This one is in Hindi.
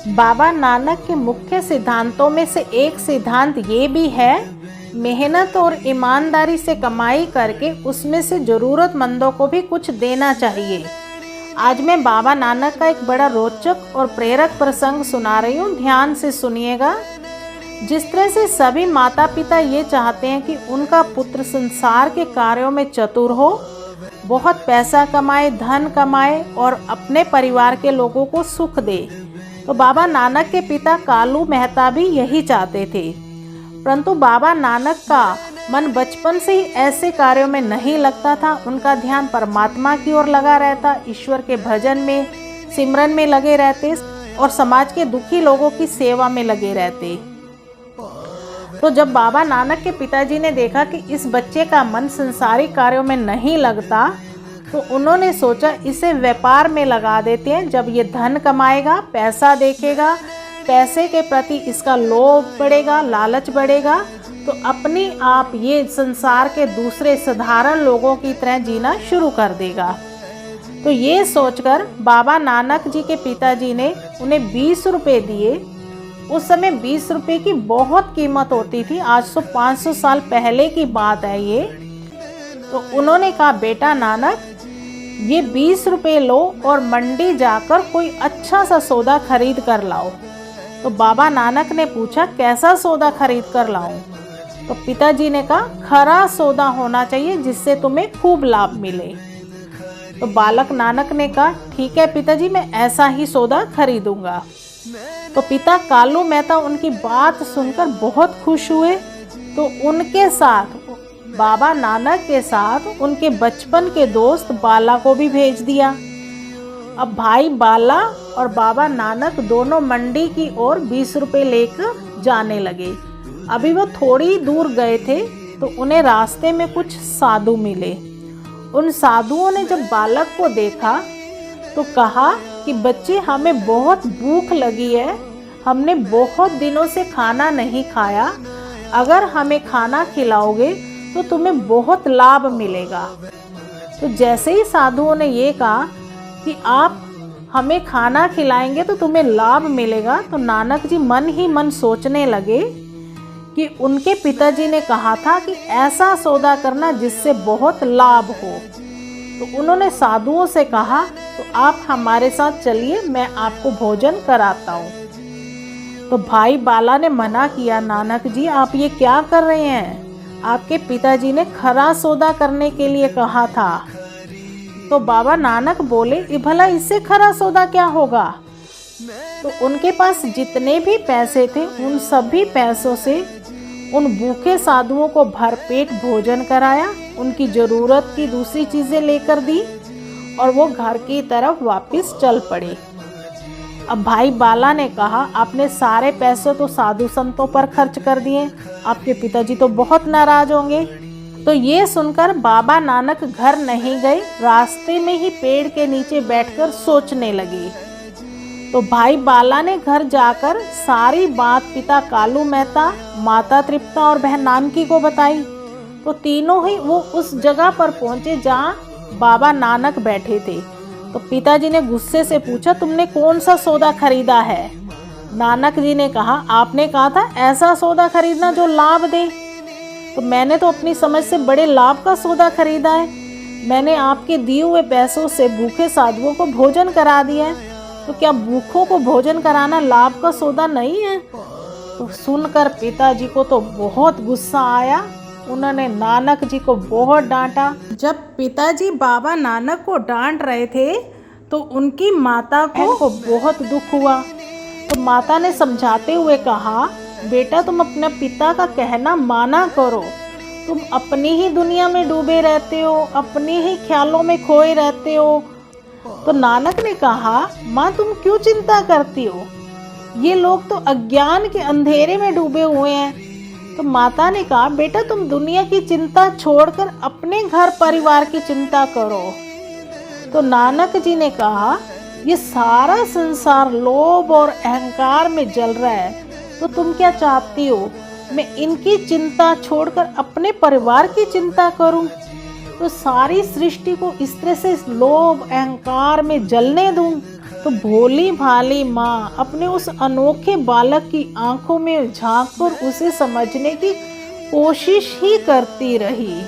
बाबा नानक के मुख्य सिद्धांतों में से एक सिद्धांत ये भी है, मेहनत और ईमानदारी से कमाई करके उसमें से ज़रूरतमंदों को भी कुछ देना चाहिए। आज मैं बाबा नानक का एक बड़ा रोचक और प्रेरक प्रसंग सुना रही हूँ, ध्यान से सुनिएगा। जिस तरह से सभी माता पिता ये चाहते हैं कि उनका पुत्र संसार के कार्यों में चतुर हो, बहुत पैसा कमाए, धन कमाए और अपने परिवार के लोगों को सुख दे, तो बाबा नानक के पिता कालू मेहता भी यही चाहते थे। परंतु बाबा नानक का मन बचपन से ही ऐसे कार्यों में नहीं लगता था। उनका ध्यान परमात्मा की ओर लगा रहता, ईश्वर के भजन में, सिमरन में लगे रहते और समाज के दुखी लोगों की सेवा में लगे रहते। तो जब बाबा नानक के पिताजी ने देखा कि इस बच्चे का मन संसारिक कार्यों में नहीं लगता, तो उन्होंने सोचा इसे व्यापार में लगा देते हैं। जब ये धन कमाएगा, पैसा देखेगा, पैसे के प्रति इसका लोभ बढ़ेगा, लालच बढ़ेगा, तो अपने आप ये संसार के दूसरे साधारण लोगों की तरह जीना शुरू कर देगा। तो ये सोचकर बाबा नानक जी के पिताजी ने उन्हें 20 रुपये दिए। उस समय 20 रुपये की बहुत कीमत होती थी, आज से 500 साल पहले की बात है ये। तो उन्होंने कहा, बेटा नानक, ये 20 रुपये लो और मंडी जाकर कोई अच्छा सा सौदा खरीद कर लाओ। तो बाबा नानक ने पूछा, कैसा सौदा खरीद कर लाऊं? तो पिताजी ने कहा, खरा सौदा होना चाहिए जिससे तुम्हें खूब लाभ मिले। तो बालक नानक ने कहा, ठीक है पिताजी, मैं ऐसा ही सौदा खरीदूंगा। तो पिता कालू मेहता उनकी बात सुनकर बहुत खुश हुए। तो उनके साथ, बाबा नानक के साथ, उनके बचपन के दोस्त बाला को भी भेज दिया। अब भाई बाला और बाबा नानक दोनों मंडी की ओर 20 रुपये लेकर जाने लगे। अभी वो थोड़ी दूर गए थे तो उन्हें रास्ते में कुछ साधु मिले। उन साधुओं ने जब बालक को देखा तो कहा कि बच्चे, हमें बहुत भूख लगी है, हमने बहुत दिनों से खाना नहीं खाया, अगर हमें खाना खिलाओगे तो तुम्हें बहुत लाभ मिलेगा। तो जैसे ही साधुओं ने ये कहा कि आप हमें खाना खिलाएंगे तो तुम्हें लाभ मिलेगा, तो नानक जी मन ही मन सोचने लगे कि उनके पिताजी ने कहा था कि ऐसा सौदा करना जिससे बहुत लाभ हो। तो उन्होंने साधुओं से कहा, तो आप हमारे साथ चलिए, मैं आपको भोजन कराता हूँ। तो भाई बाला ने मना किया, नानक जी आप ये क्या कर रहे हैं? आपके पिताजी ने खरा सौदा करने के लिए कहा था। तो बाबा नानक बोले, भला इससे खरा सौदा क्या होगा? तो उनके पास जितने भी पैसे थे उन सभी पैसों से उन भूखे साधुओं को भरपेट भोजन कराया, उनकी ज़रूरत की दूसरी चीज़ें लेकर दी और वो घर की तरफ वापस चल पड़े। अब भाई बाला ने कहा, आपने सारे पैसे तो साधु संतों पर खर्च कर दिए, आपके पिताजी तो बहुत नाराज होंगे। तो ये सुनकर बाबा नानक घर नहीं गए, रास्ते में ही पेड़ के नीचे बैठकर सोचने लगे। तो भाई बाला ने घर जाकर सारी बात पिता कालू मेहता, माता तृप्ता और बहन नानकी को बताई। तो तीनों ही वो उस जगह पर पहुंचे जहाँ बाबा नानक बैठे थे। तो पिताजी ने गुस्से से पूछा, तुमने कौन सा सौदा खरीदा है? नानक जी ने कहा, आपने कहा था ऐसा सौदा खरीदना जो लाभ दे। तो मैंने तो अपनी समझ से बड़े लाभ का सौदा खरीदा है। मैंने आपके दिए हुए पैसों से भूखे साधुओं को भोजन करा दिया है। तो क्या भूखों को भोजन कराना लाभ का सौदा नहीं है? तो सुनकर पिताजी को तो बहुत गुस्सा आया। उन्होंने नानक जी को बहुत डांटा। जब पिताजी बाबा नानक को डांट रहे थे तो उनकी माता को बहुत दुख हुआ। तो माता ने समझाते हुए कहा, बेटा तुम अपने पिता का कहना माना करो, तुम अपनी ही दुनिया में डूबे रहते हो, अपने ही ख्यालों में खोए रहते हो। तो नानक ने कहा, माँ तुम क्यों चिंता करती हो, ये लोग तो अज्ञान के अंधेरे में डूबे हुए हैं। तो माता ने कहा, बेटा तुम दुनिया की चिंता छोड़कर अपने घर परिवार की चिंता करो। तो नानक जी ने कहा, ये सारा संसार लोभ और अहंकार में जल रहा है, तो तुम क्या चाहती हो मैं इनकी चिंता छोड़कर अपने परिवार की चिंता करूं? तो सारी सृष्टि को इस तरह से लोभ अहंकार में जलने दूं? तो भोली भाली माँ अपने उस अनोखे बालक की आंखों में झांककर उसे समझने की कोशिश ही करती रही।